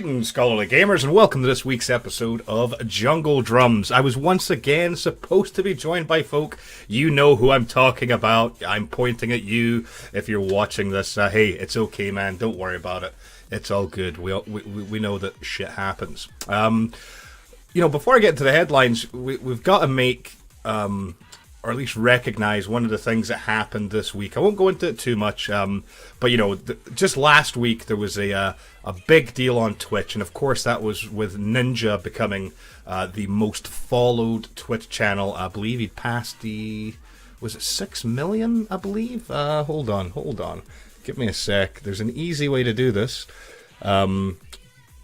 Greetings, scholarly gamers, and welcome to this week's episode of Jungle Drums. I was once again supposed to be joined by folk. You know who I'm talking about. I'm pointing at you if you're watching this. Hey, it's okay, man. Don't worry about it. It's all good. We know that shit happens. Before I get into the headlines, we've got to make... or at least recognize one of the things that happened this week. I won't go into it too much, but just last week there was a big deal on Twitch, and of course that was with Ninja becoming the most followed Twitch channel. I believe he passed was it 6 million, I believe? Hold on. Give me a sec. There's an easy way to do this,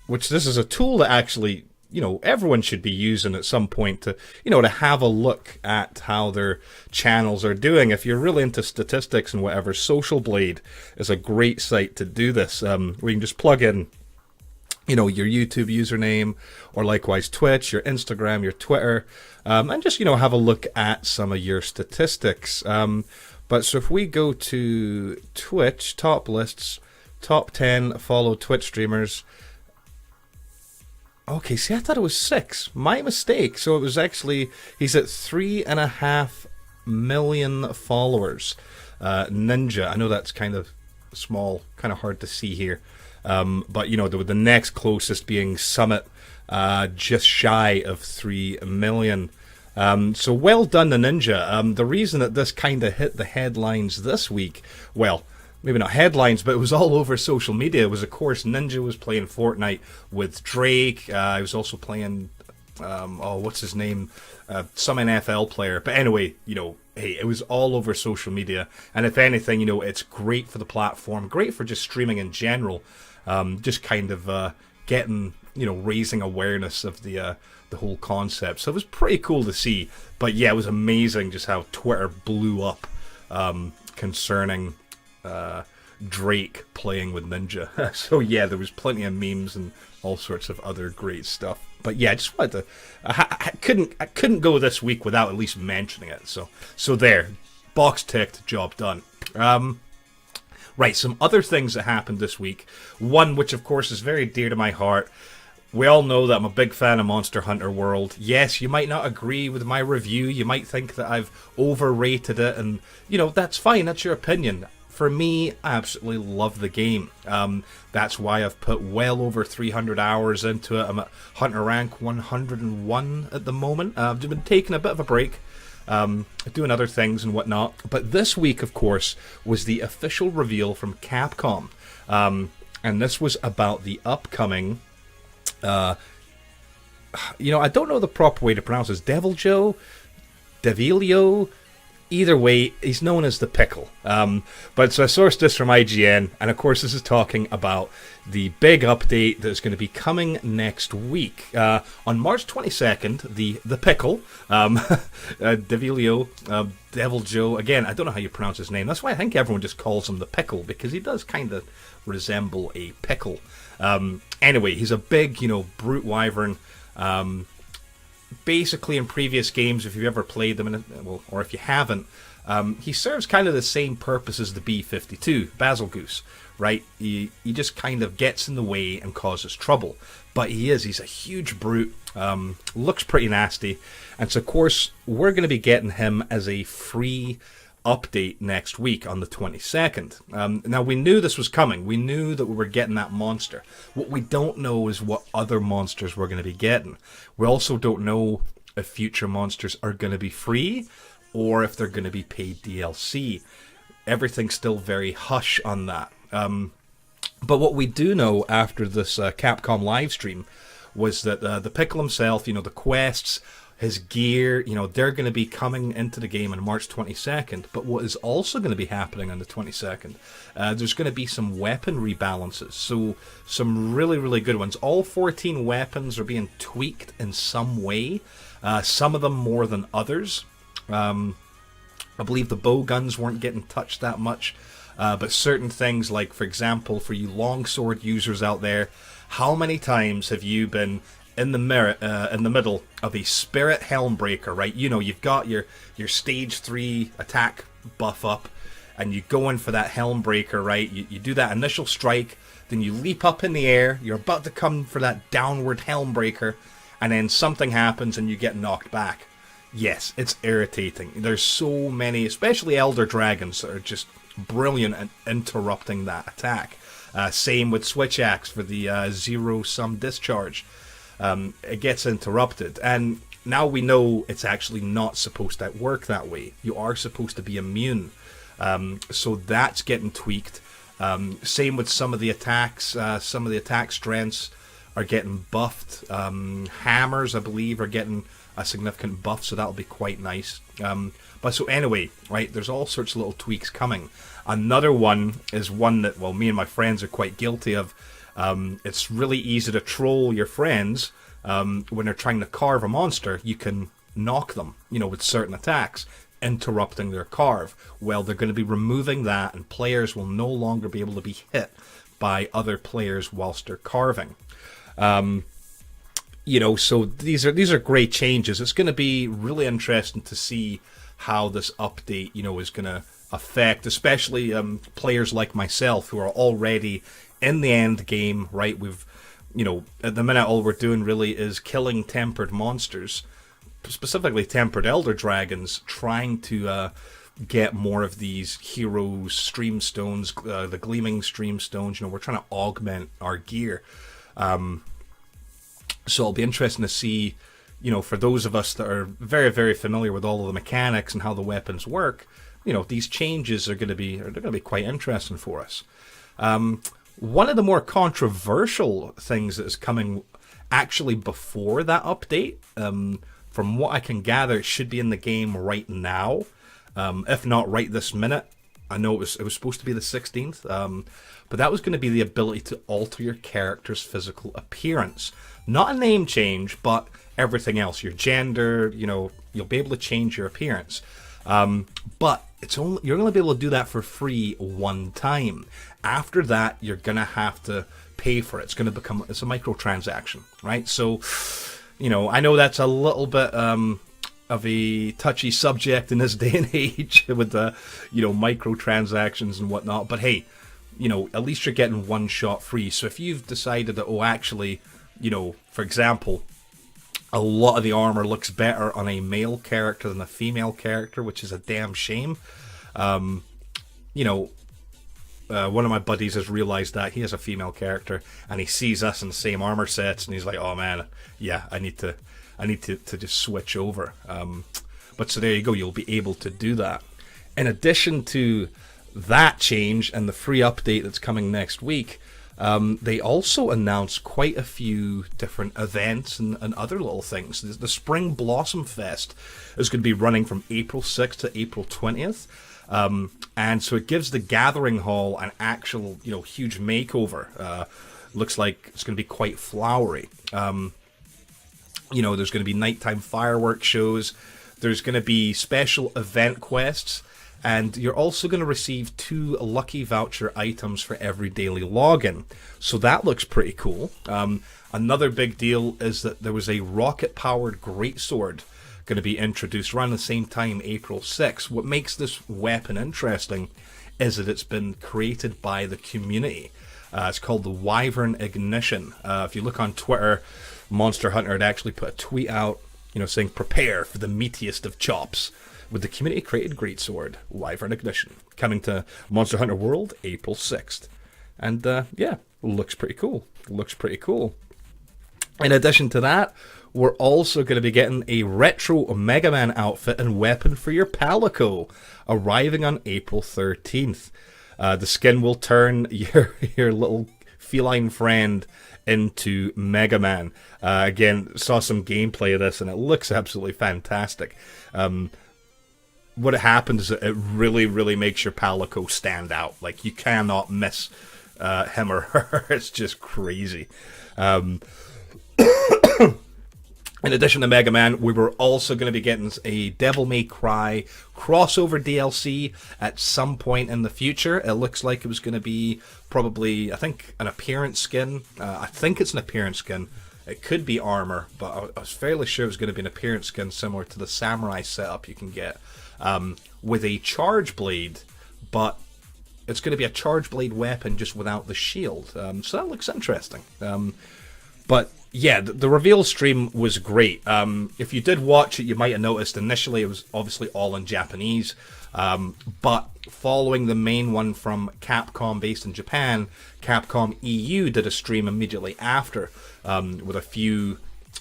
which this is a tool that actually... everyone should be using at some point to have a look at how their channels are doing. If you're really into statistics and whatever, Social Blade is a great site to do this. Where you can just plug in, your YouTube username, or likewise Twitch, your Instagram, your Twitter, and just, have a look at some of your statistics. But so if we go to Twitch, top lists, top 10 followed Twitch streamers. Okay, see, I thought it was 6. My mistake. So it was actually, he's at 3.5 million followers. Ninja, I know that's kind of small, kind of hard to see here. But, the next closest being Summit, just shy of 3 million. So well done to Ninja. The reason that this kind of hit the headlines this week, well... maybe not headlines, but it was all over social media. It was, of course, Ninja was playing Fortnite with Drake. He was also playing, what's his name? Some NFL player. But anyway, hey, it was all over social media. And if anything, it's great for the platform, great for just streaming in general. Just kind of getting, raising awareness of the whole concept. So it was pretty cool to see. But yeah, it was amazing just how Twitter blew up concerning... Drake playing with Ninja. So yeah, there was plenty of memes and all sorts of other great stuff. But yeah, I just wanted to... I couldn't go this week without at least mentioning it. So there, box ticked, job done. Right, some other things that happened this week. One, which of course is very dear to my heart. We all know that I'm a big fan of Monster Hunter World. Yes, you might not agree with my review. You might think that I've overrated it, and that's fine. That's your opinion. For me, I absolutely love the game. That's why I've put well over 300 hours into it. I'm at Hunter rank 101 at the moment. I've been taking a bit of a break, doing other things and whatnot. But this week, of course, was the official reveal from Capcom. And this was about the upcoming... I don't know the proper way to pronounce this. Deviljo? Devilio? Either way, he's known as the Pickle. But so I sourced this from IGN, and of course this is talking about the big update that's going to be coming next week. On March 22nd, the Pickle, Devilio, Deviljo, again, I don't know how you pronounce his name. That's why I think everyone just calls him the Pickle, because he does kind of resemble a pickle. Anyway, he's a big, brute wyvern. Basically, in previous games, if you've ever played them, or if you haven't, he serves kind of the same purpose as the B-52, Basil Goose, right? He just kind of gets in the way and causes trouble. But he's a huge brute, looks pretty nasty, and so of course, we're going to be getting him as a free update next week on the 22nd. Now, we knew this was coming. We knew that we were getting that monster. What we don't know is what other monsters we're going to be getting. We also don't know if future monsters are going to be free or if they're going to be paid DLC. Everything's still very hush on that. But what we do know after this Capcom live stream was that the Pickle himself, the quests, his gear, they're going to be coming into the game on March 22nd. But what is also going to be happening on the 22nd, there's going to be some weapon rebalances. So some really, really good ones. All 14 weapons are being tweaked in some way. Some of them more than others. I believe the bow guns weren't getting touched that much. But certain things like, for example, for you longsword users out there, how many times have you been in the middle of a Spirit Helmbreaker, right? You've got your stage 3 attack buff up, and you go in for that Helmbreaker, right? You do that initial strike, then you leap up in the air, you're about to come for that downward helm breaker, and then something happens and you get knocked back. Yes, it's irritating. There's so many, especially Elder Dragons, that are just brilliant at interrupting that attack. Same with Switch Axe for the zero-sum discharge. It gets interrupted, and now we know it's actually not supposed to work that way. You are supposed to be immune. So that's getting tweaked. Same with some of the attacks. Some of the attack strengths are getting buffed. Hammers, I believe, are getting a significant buff, so that'll be quite nice. But so anyway, right, there's all sorts of little tweaks coming. Another one is one that, well, me and my friends are quite guilty of. It's really easy to troll your friends when they're trying to carve a monster. You can knock them, with certain attacks, interrupting their carve. Well, they're going to be removing that, and players will no longer be able to be hit by other players whilst they're carving. So these are great changes. It's going to be really interesting to see how this update, is going to affect, especially players like myself who are already in the end game, right? We've, at the minute, all we're doing really is killing tempered monsters, specifically tempered elder dragons, trying to get more of these hero stream stones, the gleaming stream stones. We're trying to augment our gear. So it'll be interesting to see, for those of us that are very, very familiar with all of the mechanics and how the weapons work, these changes are going to be quite interesting for us. One of the more controversial things that is coming actually before that update, from what I can gather, it should be in the game right now, if not right this minute. I know it was supposed to be the 16th, but that was going to be the ability to alter your character's physical appearance. Not a name change, but everything else. Your gender, you'll be able to change your appearance. But you're going to be able to do that for free one time. After that, you're going to have to pay for it. It's a microtransaction, right? So, I know that's a little bit of a touchy subject in this day and age with the, microtransactions and whatnot. But hey, at least you're getting one shot free. So if you've decided that, actually, for example, a lot of the armor looks better on a male character than a female character, which is a damn shame. One of my buddies has realized that he has a female character, and he sees us in the same armor sets, and he's like, "Oh man, yeah, I need to just switch over." But so there you go, you'll be able to do that. In addition to that change and the free update that's coming next week, they also announced quite a few different events and other little things. The Spring Blossom Fest is going to be running from April 6th to April 20th. And so it gives the Gathering Hall an actual, huge makeover. Looks like it's going to be quite flowery. There's going to be nighttime fireworks shows. There's going to be special event quests. And you're also going to receive 2 lucky voucher items for every daily login. So that looks pretty cool. Another big deal is that there was a rocket-powered greatsword going to be introduced around the same time, April 6th. What makes this weapon interesting is that it's been created by the community. It's called the Wyvern Ignition. If you look on Twitter, Monster Hunter had actually put a tweet out, saying, "Prepare for the meatiest of chops with the community-created greatsword, Wyvern Ignition, coming to Monster Hunter World April 6th. And, looks pretty cool. In addition to that, we're also going to be getting a retro Mega Man outfit and weapon for your Palico, arriving on April 13th. The skin will turn your little feline friend into Mega Man. Again, saw some gameplay of this, and it looks absolutely fantastic. What happens is it really, really makes your Palico stand out. Like, you cannot miss him or her. It's just crazy. In addition to Mega Man, we were also going to be getting a Devil May Cry crossover DLC at some point in the future. It looks like it was going to be probably, I think, an appearance skin. I think it's an appearance skin. It could be armor, but I was fairly sure it was going to be an appearance skin similar to the Samurai setup you can get, with a charge blade, but it's going to be a charge blade weapon just without the shield. So that looks interesting. But yeah, the reveal stream was great. If you did watch it, you might have noticed initially it was obviously all in Japanese. But following the main one from Capcom based in Japan, Capcom EU did a stream immediately after with a few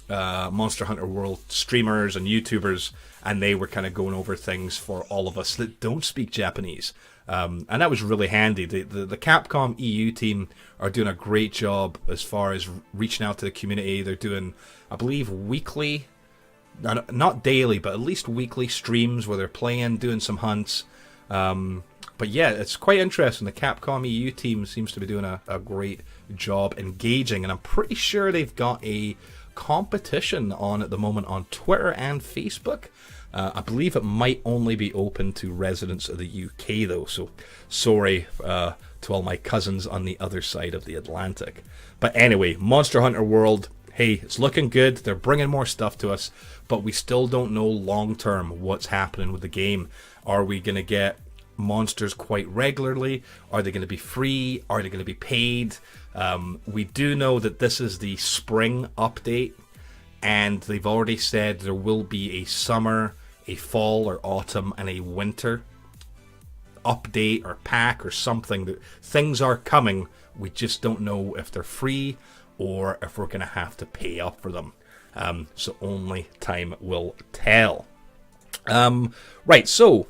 Monster Hunter World streamers and YouTubers, and they were kind of going over things for all of us that don't speak Japanese. And that was really handy. The Capcom EU team are doing a great job as far as reaching out to the community. They're doing, I believe, weekly, not daily, but at least weekly streams where they're playing, doing some hunts. But yeah, it's quite interesting. The Capcom EU team seems to be doing a great job engaging, and I'm pretty sure they've got a competition on at the moment on Twitter and Facebook. I believe it might only be open to residents of the UK, though, so sorry to all my cousins on the other side of the Atlantic. But anyway, Monster Hunter World, hey, it's looking good. They're bringing more stuff to us, but we still don't know long-term what's happening with the game. Are we going to get monsters quite regularly? Are they going to be free? Are they going to be paid? We do know that this is the spring update, and they've already said there will be a summer, a fall or autumn, and a winter update or pack or something. That things are coming. We just don't know if they're free or if we're going to have to pay up for them. So only time will tell. Right, so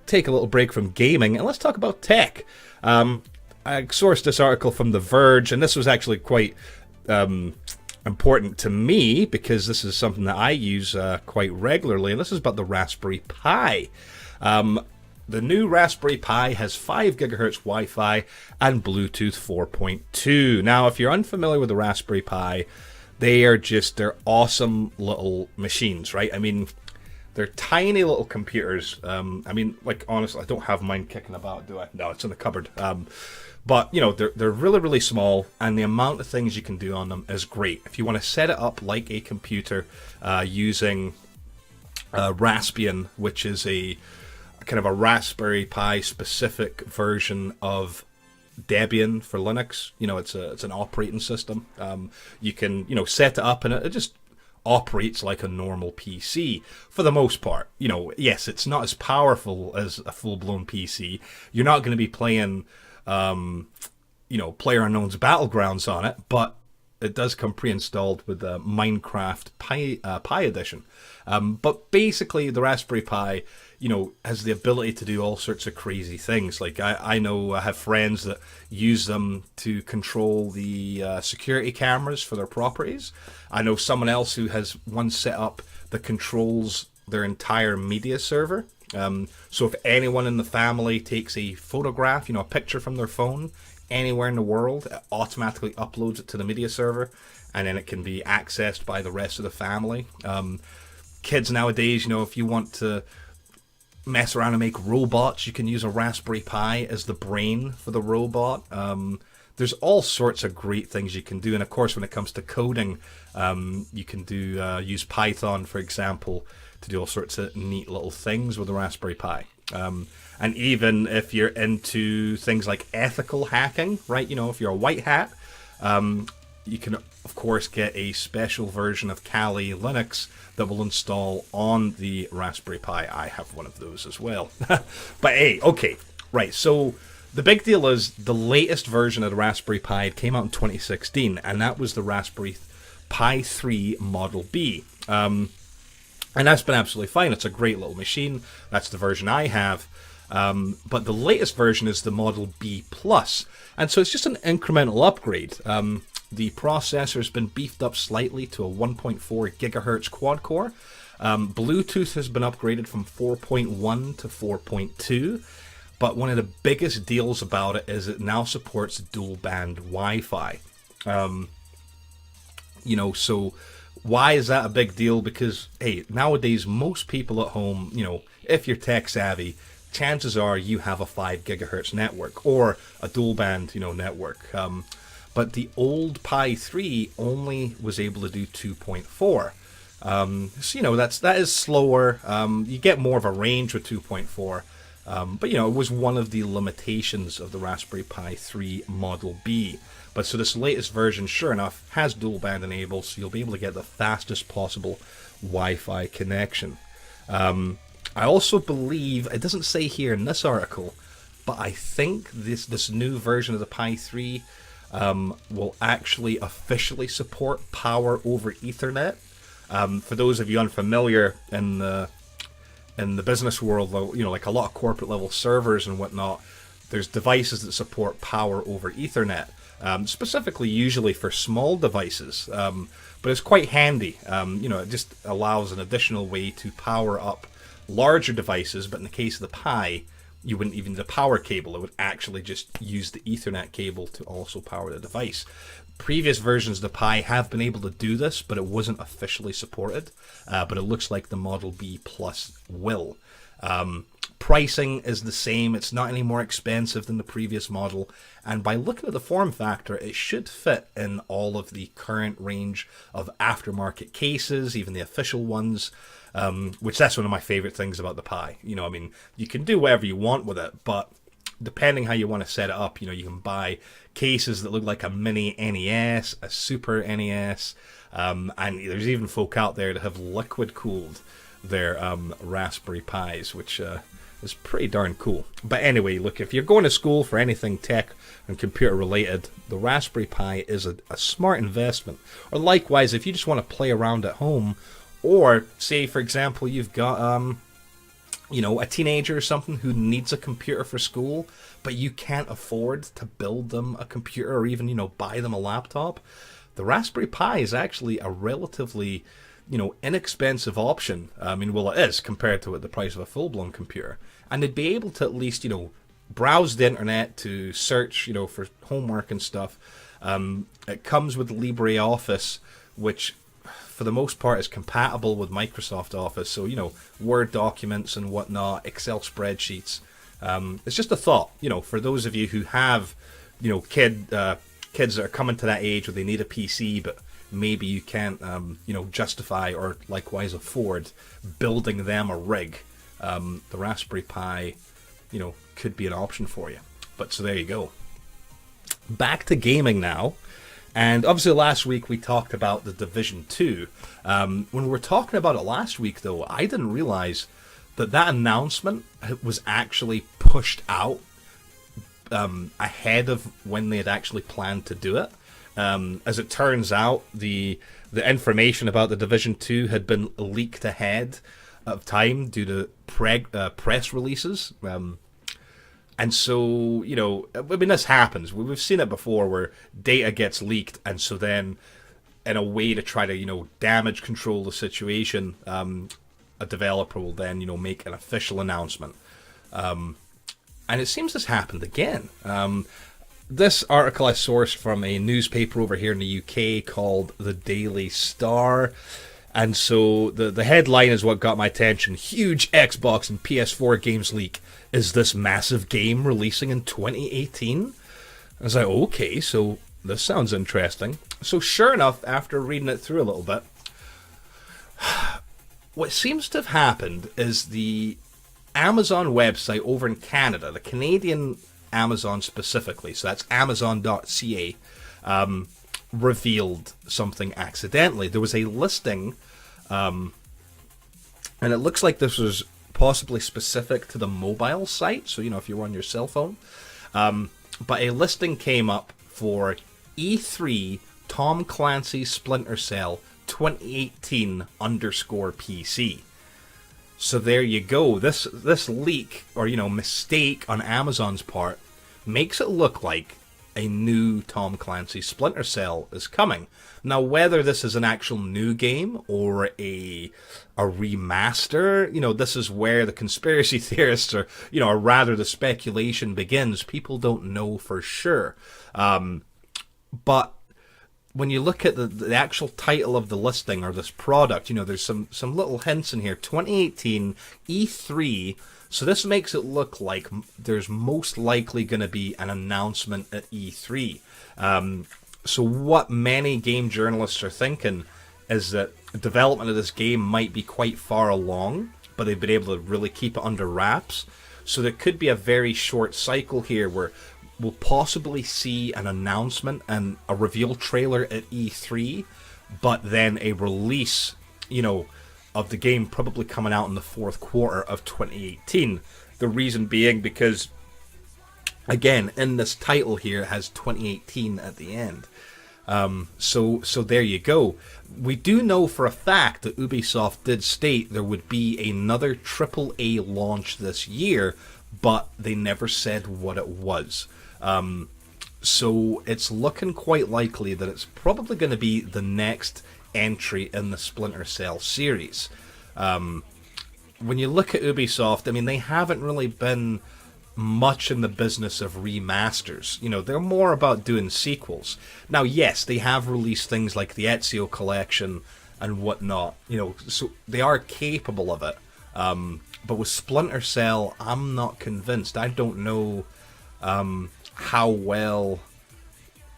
take a little break from gaming and let's talk about tech. I sourced this article from The Verge, and this was actually quite important to me because this is something that I use quite regularly, and this is about the Raspberry Pi. The new Raspberry Pi has 5 gigahertz Wi-Fi and Bluetooth 4.2. Now, if you're unfamiliar with the Raspberry Pi, they're awesome little machines, right? I mean, they're tiny little computers. I mean, like, honestly, I don't have mine kicking about, do I? No, it's in the cupboard. But, you know, they're really, really small, and the amount of things you can do on them is great. If you want to set it up like a computer using Raspbian, which is a kind of a Raspberry Pi specific version of Debian for Linux, you know, it's an operating system. You can, you know, set it up, and it just operates like a normal PC for the most part. You know, yes, it's not as powerful as a full-blown PC. You're not going to be playing you know, PlayerUnknown's Battlegrounds on it, but it does come pre-installed with the Minecraft Pi Edition. But basically, the Raspberry Pi, you know, has the ability to do all sorts of crazy things. Like, I know I have friends that use them to control the security cameras for their properties. I know someone else who has one set up that controls their entire media server. So if anyone in the family takes a photograph, you know, a picture from their phone anywhere in the world, it automatically uploads it to the media server, and then it can be accessed by the rest of the family. Kids nowadays, you know, if you want to mess around and make robots, you can use a Raspberry Pi as the brain for the robot. There's all sorts of great things you can do, and of course, when it comes to coding, you can use Python, for example, to do all sorts of neat little things with the Raspberry Pi. And even if you're into things like ethical hacking, right? You know, if you're a white hat, you can, of course, get a special version of Kali Linux that will install on the Raspberry Pi. I have one of those as well. But hey, okay, right. So the big deal is the latest version of the Raspberry Pi came out in 2016, and that was the Raspberry Pi 3 Model B. And that's been absolutely fine. It's a great little machine. That's the version I have. But the latest version is the Model B Plus. And so it's just an incremental upgrade. The processor has been beefed up slightly to a 1.4 gigahertz quad core. Bluetooth has been upgraded from 4.1 to 4.2. But one of the biggest deals about it is it now supports dual band Wi-Fi. You know, so why is that a big deal? Because, hey, nowadays, most people at home, you know, if you're tech savvy, chances are you have a 5 gigahertz network or a dual band, you know, network. But the old Pi 3 only was able to do 2.4. So, you know, that is slower. You get more of a range with 2.4. But, it was one of the limitations of the Raspberry Pi 3 Model B. But so this latest version, sure enough, has dual band enabled, so you'll be able to get the fastest possible Wi-Fi connection. I also believe, it doesn't say here in this article, but I think this new version of the Pi 3 will actually officially support power over Ethernet. For those of you unfamiliar in the business world, like a lot of corporate level servers and whatnot, there's devices that support power over Ethernet, specifically usually for small devices. But it's quite handy. It just allows an additional way to power up larger devices, but in the case of the Pi, you wouldn't even need a power cable. It would actually just use the Ethernet cable to also power the device. Previous versions of the Pi have been able to do this, but it wasn't officially supported. But it looks like the Model B Plus will. Pricing is the same. It's not any more expensive than the previous model. And by looking at the form factor, it should fit in all of the current range of aftermarket cases, even the official ones. Which that's one of my favorite things about the Pi. You can do whatever you want with it, but depending how you want to set it up, you can buy cases that look like a mini NES, a Super NES, and there's even folk out there that have liquid cooled their Raspberry Pis, which is pretty darn cool. But anyway, look, if you're going to school for anything tech and computer related, the Raspberry Pi is a smart investment. Or likewise, if you just want to play around at home, or say, for example, you've got a teenager or something who needs a computer for school, but you can't afford to build them a computer or even, buy them a laptop. The Raspberry Pi is actually a relatively, inexpensive option. It is compared to the price of a full-blown computer. And they'd be able to at least, browse the internet to search, for homework and stuff. It comes with LibreOffice, which for the most part is compatible with Microsoft Office. So, Word documents and whatnot, Excel spreadsheets. It's just a thought, for those of you who have, kids that are coming to that age where they need a PC, but maybe you can't, justify or likewise afford building them a rig. The Raspberry Pi, could be an option for you. But so there you go. Back to gaming now. And obviously last week we talked about the Division 2. When we were talking about it last week, though, I didn't realize that announcement was actually pushed out ahead of when they had actually planned to do it. As it turns out, the information about the Division 2 had been leaked ahead of time due to press releases. And so, this happens. We've seen it before where data gets leaked, and so then, in a way to try to, damage control the situation, a developer will then, make an official announcement. And it seems this happened again. This article I sourced from a newspaper over here in the UK called The Daily Star. And so the headline is what got my attention. Huge Xbox and PS4 games leak. Is this massive game releasing in 2018? I was like, okay, so this sounds interesting. So sure enough, after reading it through a little bit, what seems to have happened is the Amazon website over in Canada, the Canadian Amazon specifically, so that's amazon.ca, revealed something accidentally. There was a listing, and it looks like this was possibly specific to the mobile site, so if you're on your cell phone, but a listing came up for E3 Tom Clancy Splinter Cell 2018 _PC. So there you go. This leak or mistake on Amazon's part makes it look like a new Tom Clancy Splinter Cell is coming. Now, whether this is an actual new game or a remaster, this is where the conspiracy theorists or rather the speculation begins. People don't know for sure. But when you look at the actual title of the listing or this product, there's some little hints in here. 2018 E3. So this makes it look like there's most likely going to be an announcement at E3. So what many game journalists are thinking is that development of this game might be quite far along, but they've been able to really keep it under wraps. So there could be a very short cycle here where we'll possibly see an announcement and a reveal trailer at E3, but then a release, of the game probably coming out in the fourth quarter of 2018. The reason being because, again, in this title here, it has 2018 at the end. So there you go. We do know for a fact that Ubisoft did state there would be another AAA launch this year, but they never said what it was. So it's looking quite likely that it's probably going to be the next entry in the Splinter Cell series. When you look at Ubisoft, I mean, they haven't really been much in the business of remasters. They're more about doing sequels. Now, yes, they have released things like the Ezio collection and whatnot, so they are capable of it. But with Splinter Cell, I'm not convinced. I don't know how well,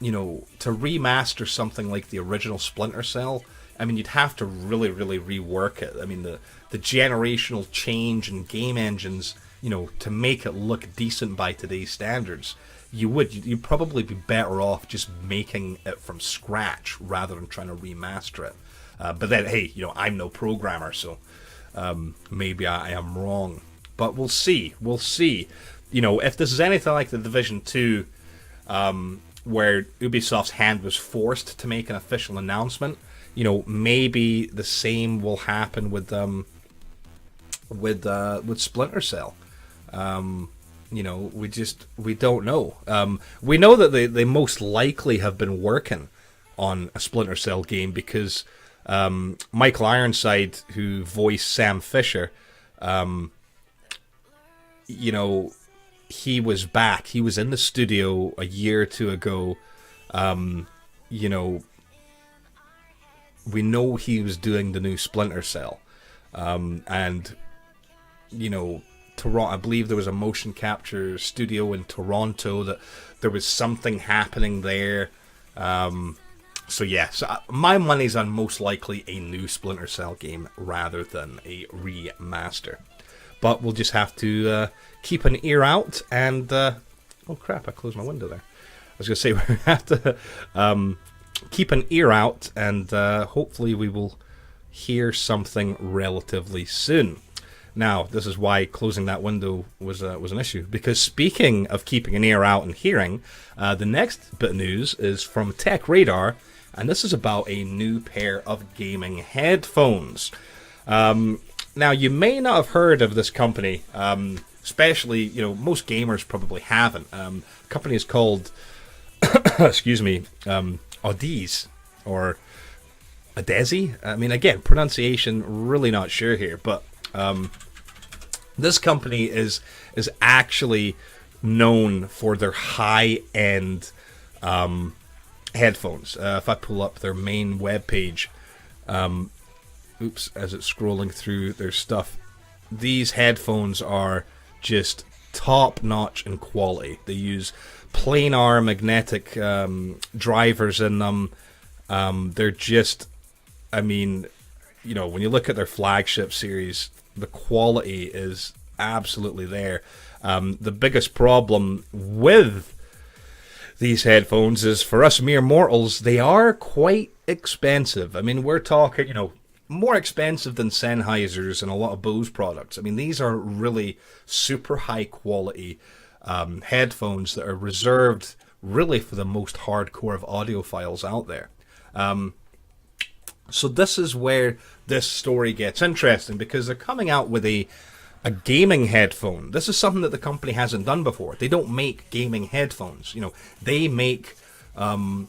to remaster something like the original Splinter Cell. I mean, you'd have to really, really rework it. I mean, the generational change in game engines, to make it look decent by today's standards, you'd probably be better off just making it from scratch rather than trying to remaster it. But then, hey, I'm no programmer, so maybe I am wrong. But we'll see. We'll see. If this is anything like the Division 2, where Ubisoft's hand was forced to make an official announcement, maybe the same will happen with Splinter Cell. We don't know. We know that they most likely have been working on a Splinter Cell game because Michael Ironside, who voiced Sam Fisher, he was back. He was in the studio a year or two ago. We know he was doing the new Splinter Cell. And Toronto, I believe there was a motion capture studio in Toronto that there was something happening there. So my money's on most likely a new Splinter Cell game rather than a remaster. But we'll just have to keep an ear out and... oh crap, I closed my window there. I was going to say, we have to keep an ear out and hopefully we will hear something relatively soon. Now, this is why closing that window was an issue. Because speaking of keeping an ear out and hearing, the next bit of news is from Tech Radar, and this is about a new pair of gaming headphones. Now, you may not have heard of this company, especially, most gamers probably haven't. The company is called, excuse me, Audiz, or Adezi. I mean, again, pronunciation, really not sure here, but this company is actually known for their high-end headphones. If I pull up their main webpage, as it's scrolling through their stuff, these headphones are just top-notch in quality. They use planar magnetic drivers in them. They're just, I mean, when you look at their flagship series, the quality is absolutely there. The biggest problem with these headphones is, for us mere mortals, they are quite expensive. I mean, we're talking, more expensive than Sennheisers and a lot of Bose products. I mean, these are really super high quality headphones that are reserved really for the most hardcore of audiophiles out there. So this is where this story gets interesting, because they're coming out with a gaming headphone. This is something that the company hasn't done before. They don't make gaming headphones. They make, I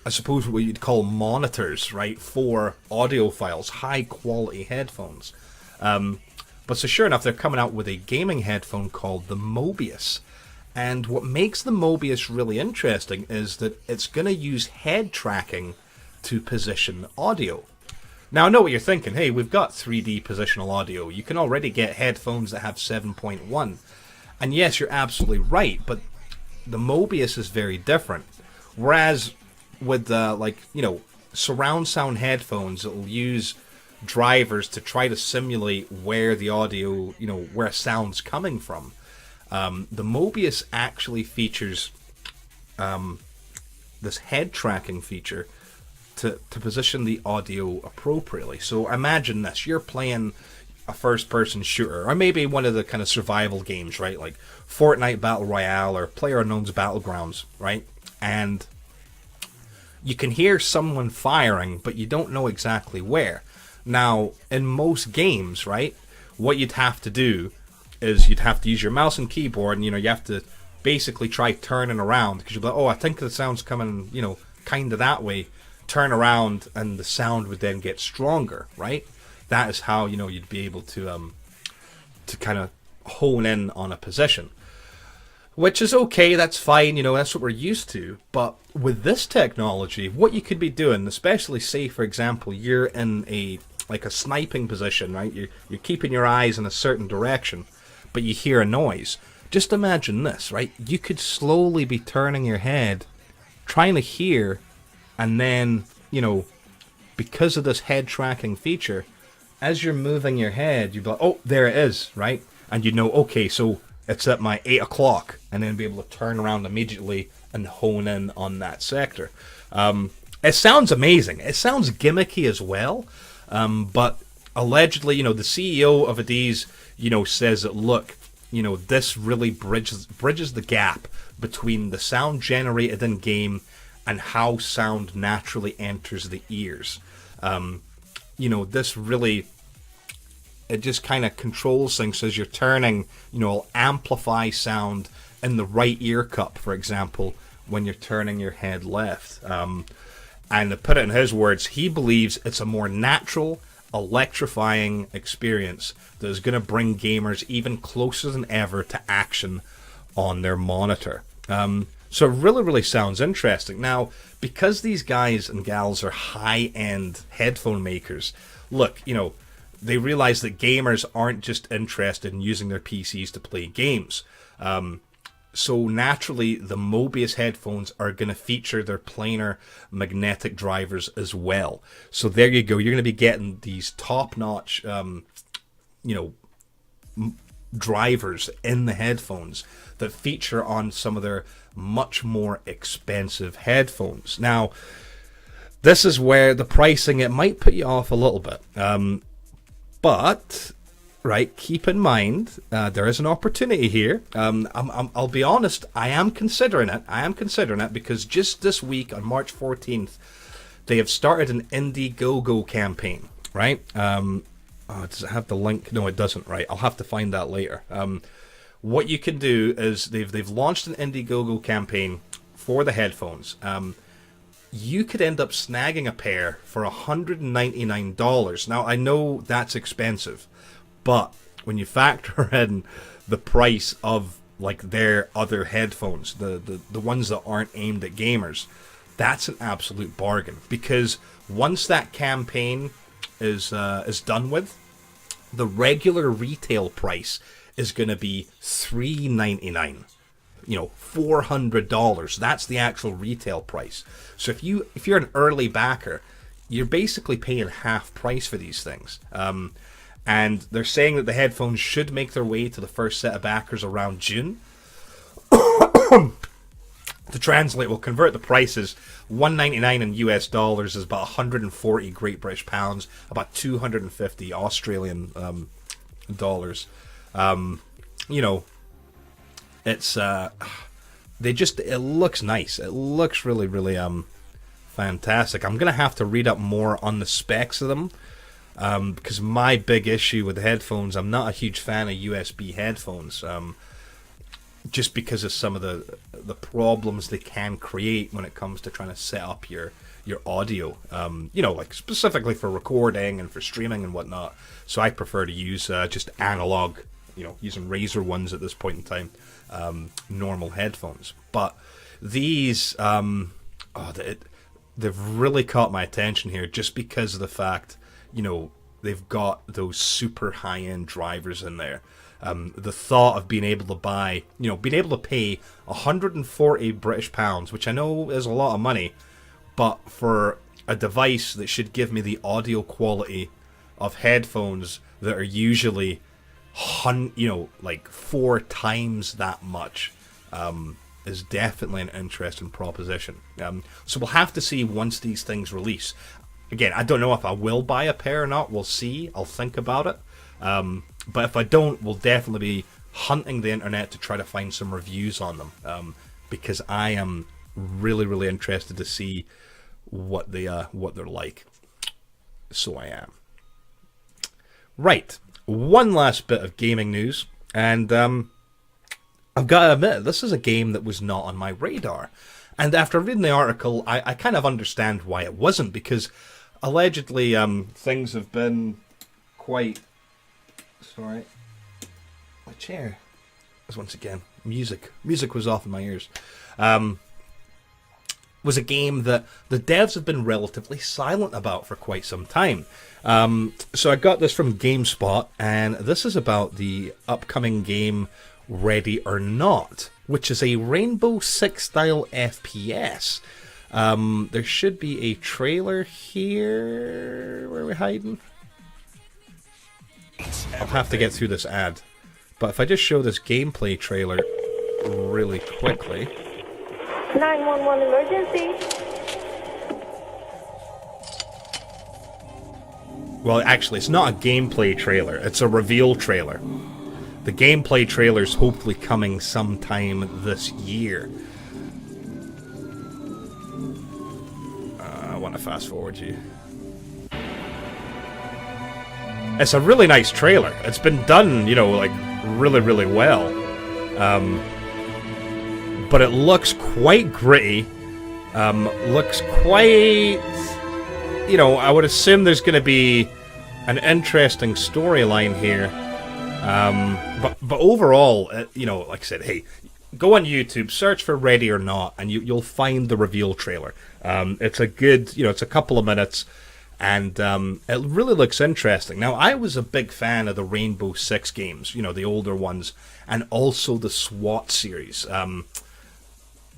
suppose what you'd call monitors, right, for audiophiles, high quality headphones. But so sure enough, they're coming out with a gaming headphone called the Mobius. And what makes the Mobius really interesting is that it's going to use head tracking to position audio. Now, I know what you're thinking. Hey, we've got 3D positional audio. You can already get headphones that have 7.1. And yes, you're absolutely right, but the Mobius is very different. Whereas with, surround sound headphones, it'll use drivers to try to simulate where the audio, where a sound's coming from. The Mobius actually features this head tracking feature to position the audio appropriately. So imagine this: you're playing a first-person shooter, or maybe one of the kind of survival games, right? Like Fortnite Battle Royale or PlayerUnknown's Battlegrounds, right? And you can hear someone firing, but you don't know exactly where. Now, in most games, right, what you'd have to do is you'd have to use your mouse and keyboard, and, you have to basically try turning around, because you'll be like, oh, I think the sound's coming, kind of that way. Turn around, and the sound would then get stronger, right? That is how, you'd be able to kind of hone in on a position. Which is okay, that's fine, that's what we're used to. But with this technology, what you could be doing, especially say, for example, you're in a sniping position, right? You're keeping your eyes in a certain direction, but you hear a noise. Just imagine this, right? You could slowly be turning your head, trying to hear, and then, because of this head tracking feature, as you're moving your head, you'd be like, oh, there it is, right? And you'd know, okay, so it's at my 8 o'clock, and then be able to turn around immediately and hone in on that sector. It sounds amazing. It sounds gimmicky as well, but allegedly, the CEO of Adiz, says that, look, this really bridges the gap between the sound generated in game and how sound naturally enters the ears. This really, it just kind of controls things as you're turning, it'll amplify sound in the right ear cup, for example, when you're turning your head left. And to put it in his words, he believes it's a more natural, electrifying experience that is going to bring gamers even closer than ever to action on their monitor. So it really, really sounds interesting. Now, because these guys and gals are high-end headphone makers, look, they realize that gamers aren't just interested in using their PCs to play games. So naturally, the Mobius headphones are going to feature their planar magnetic drivers as well. So there you go. You're going to be getting these top-notch, drivers in the headphones that feature on some of their much more expensive headphones. Now, this is where the pricing, it might put you off a little bit. But, right, keep in mind, there is an opportunity here. I'll be honest, I am considering it because just this week on March 14th, they have started an Indiegogo campaign, right? Does it have the link? No, it doesn't, right? I'll have to find that later. What you can do is they've launched an Indiegogo campaign for the headphones. You could end up snagging a pair for $199. Now, I know that's expensive, but when you factor in the price of their other headphones, the ones that aren't aimed at gamers, that's an absolute bargain. Because once that campaign is done with, the regular retail price is going to be $399. $400. That's the actual retail price. So if you're an early backer, you're basically paying half price for these things. And they're saying that the headphones should make their way to the first set of backers around June. To translate, we'll convert the prices. $199 in US dollars is about 140 Great British pounds, about 250 Australian dollars. It's it looks nice. It looks really, really fantastic. I'm gonna have to read up more on the specs of them. Because my big issue with headphones, I'm not a huge fan of USB headphones. Just because of some of the problems they can create when it comes to trying to set up your audio, specifically for recording and for streaming and whatnot. So I prefer to use just analog, using Razer ones at this point in time, normal headphones. But these, they've really caught my attention here just because of the fact, they've got those super high-end drivers in there. The thought of being able to buy, being able to pay 140 British pounds, which I know is a lot of money, but for a device that should give me the audio quality of headphones that are usually, like 4 times that much, is definitely an interesting proposition. So we'll have to see once these things release. Again, I don't know if I will buy a pair or not. We'll see. I'll think about it. But if I don't, we'll definitely be hunting the internet to try to find some reviews on them, because I am really, really interested to see what they're like. So I am. Right. One last bit of gaming news, and I've got to admit, this is a game that was not on my radar. And after reading the article, I kind of understand why it wasn't, because allegedly things have been quite... Sorry. My chair. Once again, music. Music was off in my ears. Was a game that the devs have been relatively silent about for quite some time. So I got this from GameSpot, and this is about the upcoming game Ready or Not, which is a Rainbow Six style FPS. There should be a trailer here. Where are we hiding? I'll have to get through this ad. But if I just show this gameplay trailer really quickly. 911 emergency. Well, actually, it's not a gameplay trailer. It's a reveal trailer. The gameplay trailer's hopefully coming sometime this year. I want to fast forward you. It's a really nice trailer. It's been done, like really, really well. But it looks quite gritty. Looks quite... I would assume there's going to be an interesting storyline here. But overall, like I said, hey, go on YouTube, search for Ready or Not, and you'll find the reveal trailer. It's a good, it's a couple of minutes, and it really looks interesting. Now, I was a big fan of the Rainbow Six games, the older ones, and also the SWAT series.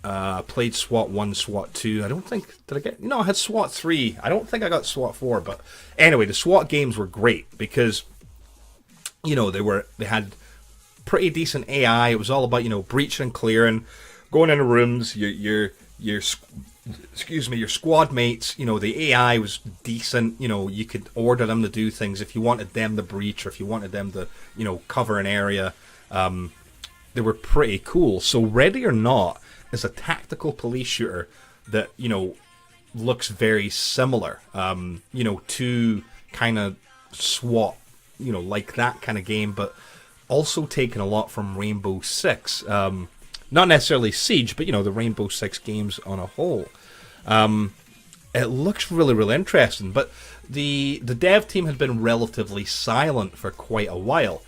Played SWAT 1, SWAT 2. I don't think... Did I get... I had SWAT 3. I don't think I got SWAT 4, but anyway, the SWAT games were great because, they had pretty decent AI. It was all about, breaching and clearing, going into rooms, your squad mates, the AI was decent. You could order them to do things if you wanted them to breach or if you wanted them to, cover an area. They were pretty cool. So Ready or Not is a tactical police shooter that, looks very similar, to kind of SWAT, like that kind of game, but also taken a lot from Rainbow Six. Not necessarily Siege, but, the Rainbow Six games on a whole. It looks really, really interesting, but the dev team had been relatively silent for quite a while.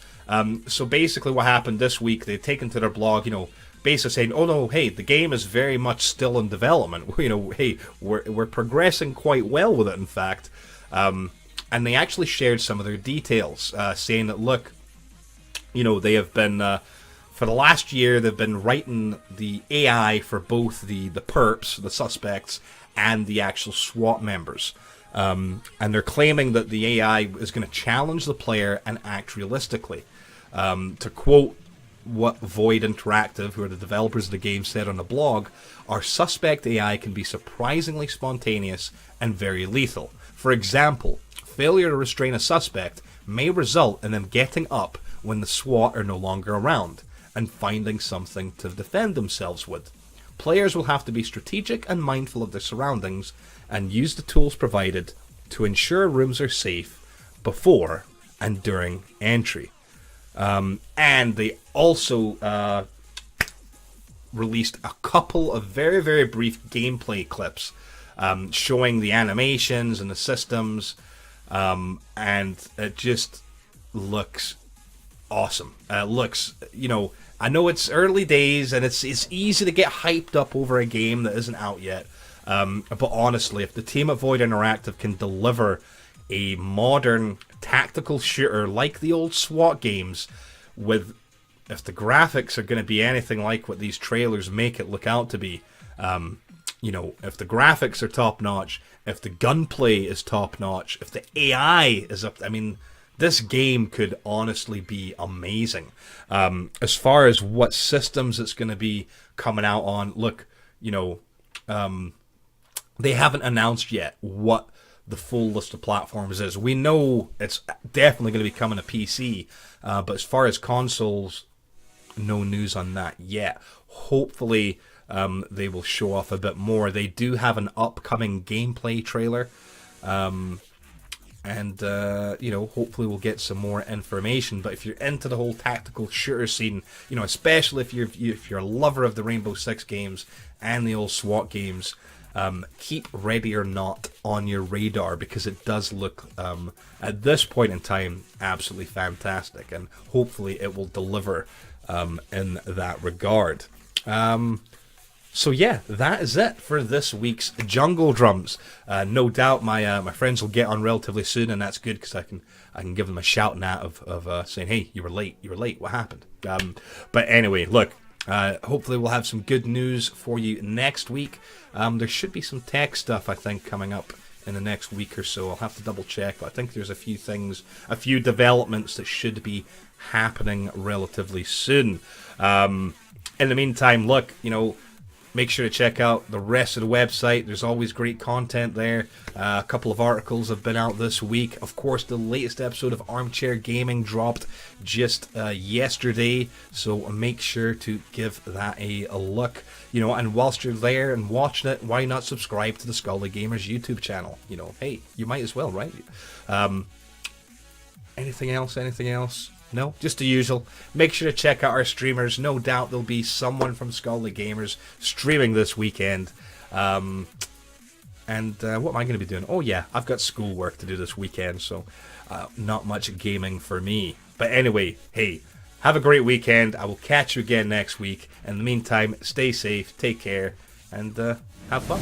So basically what happened this week, they'd taken to their blog, basically saying, oh no, hey, the game is very much still in development. Hey, we're progressing quite well with it, in fact. And they actually shared some of their details, saying that, look, they have been, for the last year, they've been writing the AI for both the perps, the suspects, and the actual SWAT members. And they're claiming that the AI is going to challenge the player and act realistically. To quote what Void Interactive, who are the developers of the game, said on the blog, our suspect AI can be surprisingly spontaneous and very lethal. For example, failure to restrain a suspect may result in them getting up when the SWAT are no longer around and finding something to defend themselves with. Players will have to be strategic and mindful of their surroundings and use the tools provided to ensure rooms are safe before and during entry. And they also released a couple of very, very brief gameplay clips showing the animations and the systems, and it just looks awesome. It looks, I know it's early days and it's easy to get hyped up over a game that isn't out yet, but honestly, if the team at Void Interactive can deliver a modern tactical shooter like the old SWAT games, if the graphics are going to be anything like what these trailers make it look out to be, you know, if the graphics are top notch, if the gunplay is top notch, if the AI is up, I mean, this game could honestly be amazing. As far as what systems it's going to be coming out on, look, you know, they haven't announced yet what the full list of platforms is. We know it's definitely going to be coming to PC, but as far as consoles, no news on that yet. Hopefully, they will show off a bit more. They do have an upcoming gameplay trailer, and you know, hopefully we'll get some more information. But if you're into the whole tactical shooter scene, you know, especially if you're a lover of the Rainbow Six games and the old SWAT games, keep Ready or Not on your radar, because it does look at this point in time absolutely fantastic, and hopefully it will deliver in that regard. So yeah, that is it for this week's Jungle Drums. No doubt my friends will get on relatively soon, and that's good, because I can give them a shout and that of saying, hey, you were late, what happened? But anyway, look, hopefully we'll have some good news for you next week. There should be some tech stuff, I think, coming up in the next week or so. I'll have to double check, but I think there's a few developments that should be happening relatively soon. In the meantime, look, you know, make sure to check out the rest of the website. There's always great content there. A couple of articles have been out this week. Of course, the latest episode of Armchair Gaming dropped just yesterday, so make sure to give that a look. You know, and whilst you're there and watching it, why not subscribe to the Scully Gamers YouTube channel? You know, hey, you might as well, right? Anything else? No, just the usual. Make sure to check out our streamers. No doubt there'll be someone from Scully Gamers streaming this weekend. And what am I going to be doing? Oh yeah, I've got schoolwork to do this weekend, so not much gaming for me. But anyway, hey, have a great weekend. I will catch you again next week. In the meantime, stay safe, take care, and have fun.